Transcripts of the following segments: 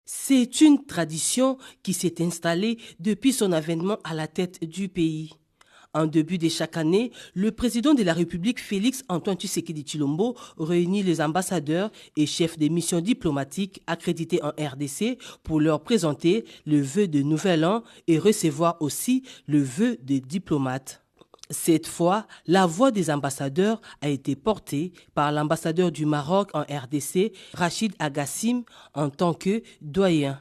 C'est une tradition qui s'est installée depuis son avènement à la tête du pays. En début de chaque année, le président de la République, Félix-Antoine Tshisekedi Tshilombo, réunit les ambassadeurs et chefs des missions diplomatiques accrédités en RDC pour leur présenter le vœu de nouvel an et recevoir aussi le vœu des diplomates. Cette fois, la voix des ambassadeurs a été portée par l'ambassadeur du Maroc en RDC, Rachid Agassim, en tant que doyen.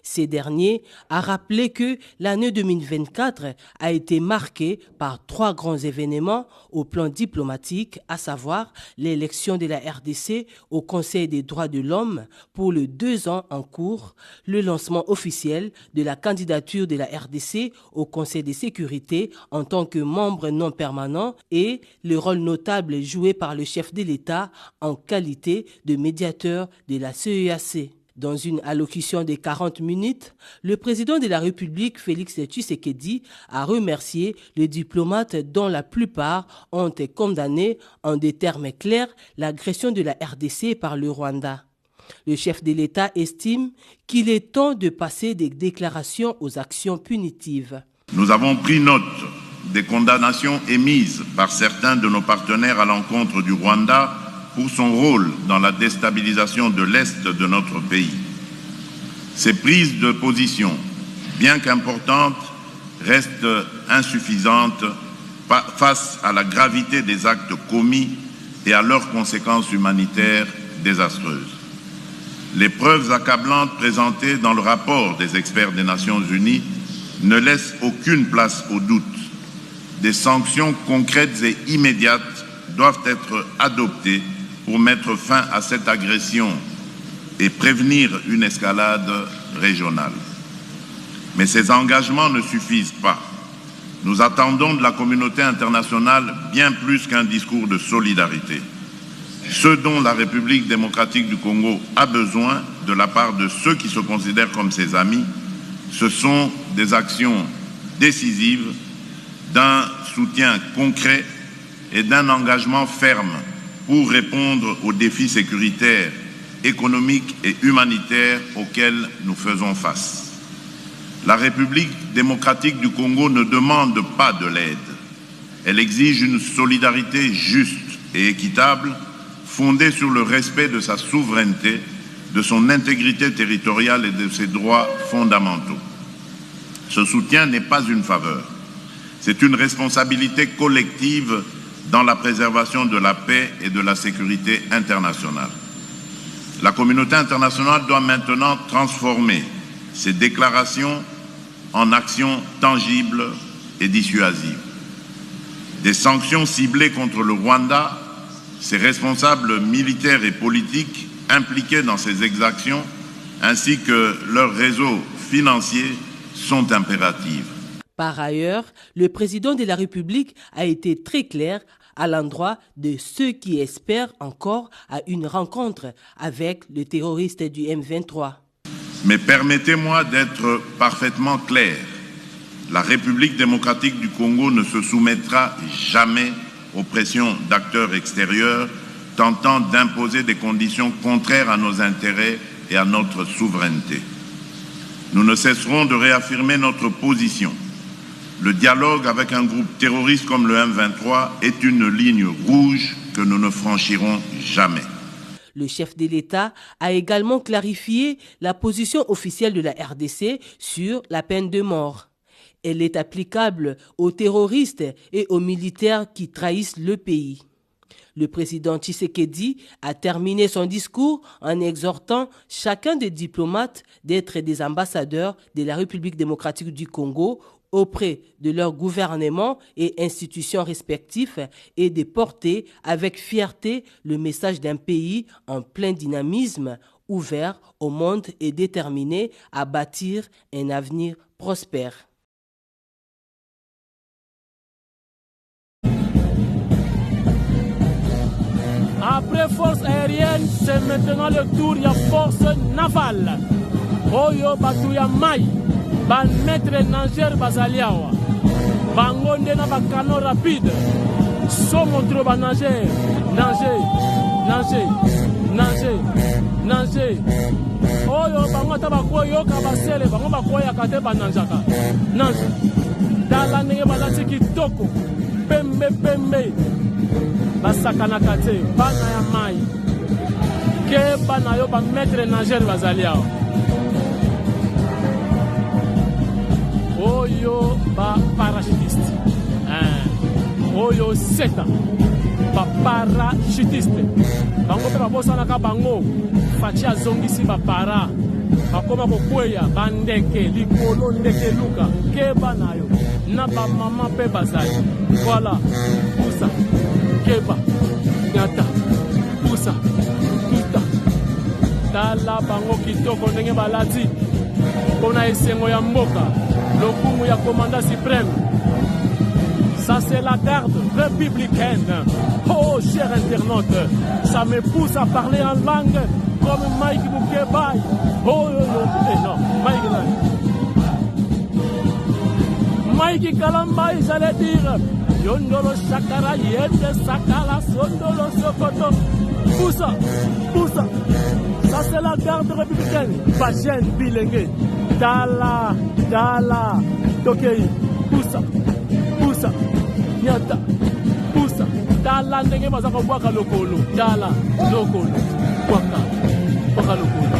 Ces derniers a rappelé que l'année 2024 a été marquée par 3 grands événements au plan diplomatique, à savoir l'élection de la RDC au Conseil des droits de l'homme pour les 2 ans en cours, le lancement officiel de la candidature de la RDC au Conseil de sécurité en tant que membre non permanent et le rôle notable joué par le chef de l'État en qualité de médiateur de la CEAC. Dans une allocution de 40 minutes, le président de la République, Félix Tshisekedi, a remercié les diplomates dont la plupart ont condamné en des termes clairs l'agression de la RDC par le Rwanda. Le chef de l'État estime qu'il est temps de passer des déclarations aux actions punitives. Nous avons pris note des condamnations émises par certains de nos partenaires à l'encontre du Rwanda pour son rôle dans la déstabilisation de l'Est de notre pays. Ces prises de position, bien qu'importantes, restent insuffisantes face à la gravité des actes commis et à leurs conséquences humanitaires désastreuses. Les preuves accablantes présentées dans le rapport des experts des Nations Unies ne laissent aucune place au doute. Des sanctions concrètes et immédiates doivent être adoptées pour mettre fin à cette agression et prévenir une escalade régionale. Mais ces engagements ne suffisent pas. Nous attendons de la communauté internationale bien plus qu'un discours de solidarité. Ce dont la République démocratique du Congo a besoin de la part de ceux qui se considèrent comme ses amis, ce sont des actions décisives, d'un soutien concret et d'un engagement ferme pour répondre aux défis sécuritaires, économiques et humanitaires auxquels nous faisons face. La République démocratique du Congo ne demande pas de l'aide. Elle exige une solidarité juste et équitable, fondée sur le respect de sa souveraineté, de son intégrité territoriale et de ses droits fondamentaux. Ce soutien n'est pas une faveur. C'est une responsabilité collective dans la préservation de la paix et de la sécurité internationale. La communauté internationale doit maintenant transformer ces déclarations en actions tangibles et dissuasives. Des sanctions ciblées contre le Rwanda, ses responsables militaires et politiques impliqués dans ces exactions, ainsi que leurs réseaux financiers sont impératives. Par ailleurs, le président de la République a été très clair à l'endroit de ceux qui espèrent encore à une rencontre avec le terroriste du M23. Mais permettez-moi d'être parfaitement clair. La République démocratique du Congo ne se soumettra jamais aux pressions d'acteurs extérieurs tentant d'imposer des conditions contraires à nos intérêts et à notre souveraineté. Nous ne cesserons de réaffirmer notre position. Le dialogue avec un groupe terroriste comme le M23 est une ligne rouge que nous ne franchirons jamais. Le chef de l'État a également clarifié la position officielle de la RDC sur la peine de mort. Elle est applicable aux terroristes et aux militaires qui trahissent le pays. Le président Tshisekedi a terminé son discours en exhortant chacun des diplomates d'être des ambassadeurs de la République démocratique du Congo auprès de leurs gouvernements et institutions respectifs et de porter avec fierté le message d'un pays en plein dynamisme, ouvert au monde et déterminé à bâtir un avenir prospère. Après force aérienne, c'est maintenant le tour de la force navale. Oyo Batuya Mai. Ban maître nageur bazaliawa bangonde na bakano rapide somo tro ba nager nager nager nager nager oyo bango ata bakoyoka basele bango bakoyaka te bananjaka nanja tala ndenge balati kitoko pembe basakanaka te bana ya mai ke bana yo bamaître nageur bazali awa oyo baparachutiste oyo seta baparachutiste bango mpe babosanaka bango faci azongisi bapara bakoma kokweya bandeke likolo ndeke luka keba na yo na bamama mpe bazali voilà pusa keba nyata pusa tuta tala bango kitoko ndenge balati mpona esengo ya mboka lokumu ya commandant suprême. Ça c'est la garde républicaine. Oh cher internaute, ça me pousse à parler en langue comme Mike Boukebaï. Oh non, Mike Kalambaï, j'allais dire Yondolo Shakara Yende Sakala Sondolo Sokoto. Poussa. Ça c'est la garde républicaine. Bajen Bilengue. Dala, Tokei. Poussa. Nyata. Poussa. Dala ndenge bazaka bwaka lokolo. Dala lokolo. Bwaka lokolo.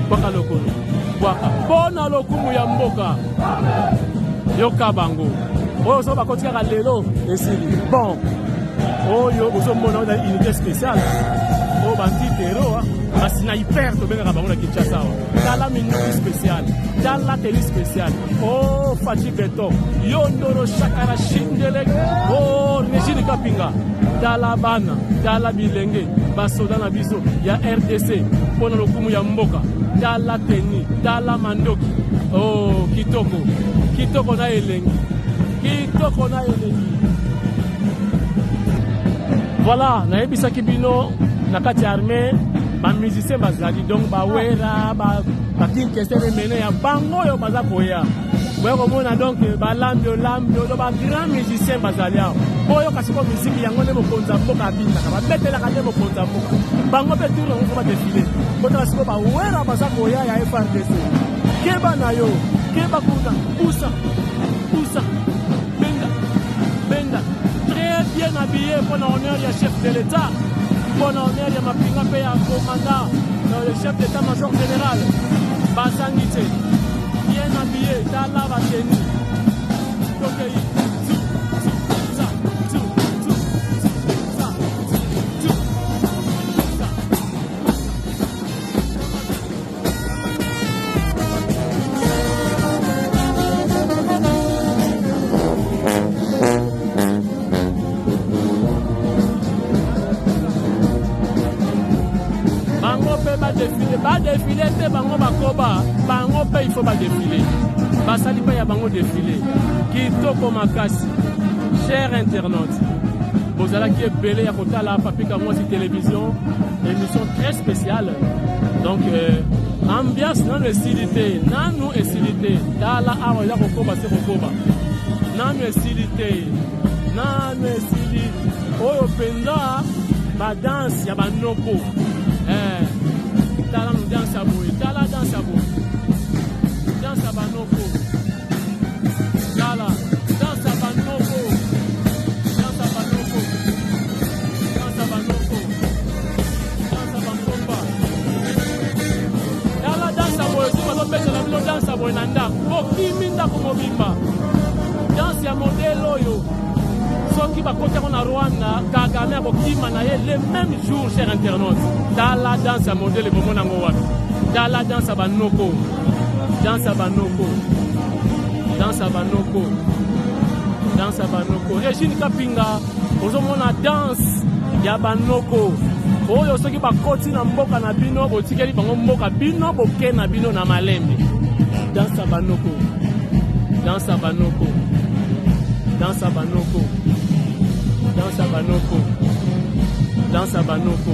Bwaka lokolo. Bwaka. Bona lokumu ya mboka. Yoka bango. Oyo so bakotika lelo esili. Bon. Oyo bozomona na unité spéciale. O bantitero masina hyper to benga bango na Kinshasa. Dala minute spéciale. Dala télé spéciale. Oh Fachi Beto. Yondoro Shakara Shindele. Oh Nejini Kapinga. Dala bana, dala bilenge, basoda na biso ya RDC pona lokumu ya mboka. Dala teni, dala mandoki. Oh kitoko na elengi. Voilà, na ebisa kibino na kati armée ba musicien bazali donc ba wera ba kinkese mene ya bango yo baza koya. Boye komona donc ba lambio do ba grand musicien bazali awo. Boyo kasi ko musique yango ne mokonza mboka binda ka ba betela ka ne mokonza mboka. Bango pe tour on va défiler. Bota siko ba wera baza koya ya FRDC. Keba na yo, keba kuna, poussa. Benda. Très bien habillé pour l'honneur du chef de l'État. Pour l'honneur de Mapinga Pe à commandant, le chef d'état-major général. Basangite. Bien habillé, dans la vacheni. Défiler, c'est bango bakoba, bango pe il faut pas défiler. Basali pa ya bango défiler. Kitoko makasi. Cher internaute, vous allez qui est belé à côté là, papi comme moi sur télévision, émission très spéciale. Donc ambiance non estilité, nanu estilité. Dala awa ya kokoba c'est kokoba. Nanu estilité. Oyo penza ba danse ya banoko. Tala nous danse à boue, tala danse à boue. Danse à banoko. Tala, danse à banoko. Danse à banoko. Danse à banoko. Danse à bankomba. Tala danse à boue, si vous avez la ville danse à boue nanda. Okimi nda kumobimba. Danse à modèle oyo. Soki bakota na Rwanda, Kagame abokima na ye le même jour, cher internaute. Dans la danse à modèle bomona ngowa. Dans la danse à banoko. Danse à banoko. Danse à banoko. Danse à banoko. Régine Kapinga, ozomona danse ya banoko. Oyo soki bakoti na mboka na bino, botikeli bango mboka bino, boke na bino na malembe. Danse à banoko. Danse à banoko. Danse à banoko. Danse à banoko. Danse à banoko.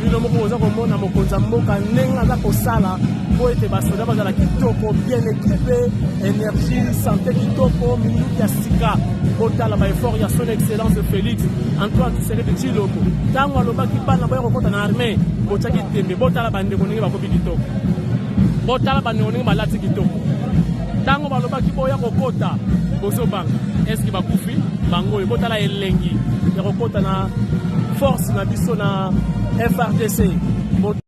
bino moko oza komona mokonza mboka ndenge aza kosala po ete basoda bazala kitoko bien équipé, énergie, santé kitoko, minute ya sika botala ba effort ya son excellence Félix Antoine Tshisekedi Tshilombo ntango alobaki bana boya kokota na armée botiaki tembe botala bandeko ndenge bakobi kitoko, botala bandeko ndenge balati kitoko. Ntango balobaki boya kokota bozobanga eske bakufi bango botala elengi ya kokota na force na biso na FRDC.